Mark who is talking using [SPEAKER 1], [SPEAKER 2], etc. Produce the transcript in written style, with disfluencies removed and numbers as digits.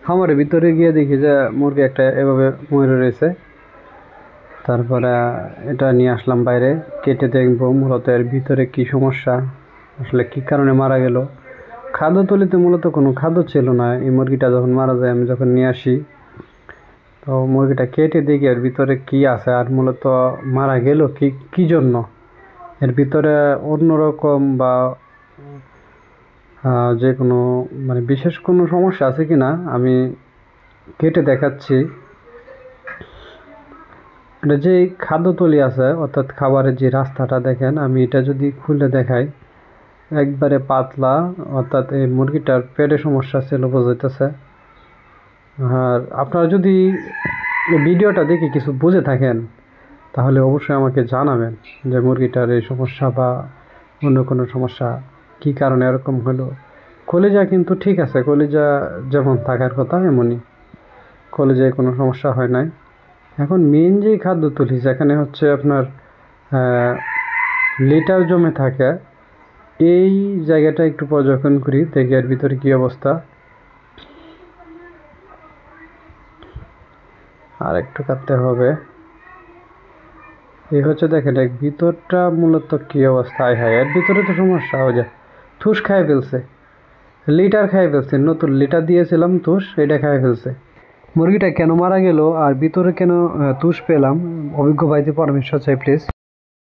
[SPEAKER 1] খামারের ভিতরে গিয়ে দেখি যে মুরগি একটা এভাবে মরে রয়েছে। তারপরে এটা নিয়ে আসলাম বাইরে, কেটে দেখবো মূলত এর ভিতরে কি সমস্যা, আসলে কি কারণে মারা গেল। খাদ্যতলিতে মূলত কোনো খাদ্য ছিল না। এই মুরগিটা যখন মারা যায়, আমি যখন নিয়ে আসি, তো মুরগিটা কেটে দেখি এর ভিতরে কি আছে, আর মূলত মারা গেল কি জন্য, এর ভিতরে অন্যরকম বা যে কোনো মানে বিশেষ কোনো সমস্যা আছে কি না আমি কেটে দেখাচ্ছি। এটা যে খাদ্যতলি আছে, অর্থাৎ খাবারের যে রাস্তাটা দেখেন, আমি এটা যদি খুলে দেখাই, একবারে পাতলা, অর্থাৎ এই মুরগিটার পেটে সমস্যা ছিল বোঝাইতেছে। আর আপনারা যদি এই ভিডিওটা দেখে কিছু বুঝে থাকেন, তাহলে অবশ্যই আমাকে জানাবেন যে মুরগিটার এই সমস্যা বা অন্য কোনো সমস্যা কি কারণে এরকম হলো। কলিজা কিন্তু ঠিক আছে, কলিজা যেমন থাকার কথা এমনই, কলিজায় কোনো সমস্যা হয় নাই। এখন মেন যে খাদ্যতলি, যেখানে হচ্ছে আপনার লিটার জমে থাকে, এই জায়গাটা একটু পর্যবেক্ষণ করি, দেখি এর ভিতরে কী অবস্থা। আর একটু কাটতে হবে। এই হচ্ছে দেখেন এর ভিতরটা মূলত কী অবস্থায় হয়, এর ভিতরে তো সমস্যা হয়ে যায়। থুস খাই ফেলছে, লিটার খাই ফেলছে, নতুন লিটার দিয়েছিলাম তুষ, এটা খাই ফেলছে। মুরগিটা কেন মারা গেল আর ভিতরে কেন তুষ পেলাম, অভিজ্ঞ ভাইতে পরামর্শ চাই প্লিজ।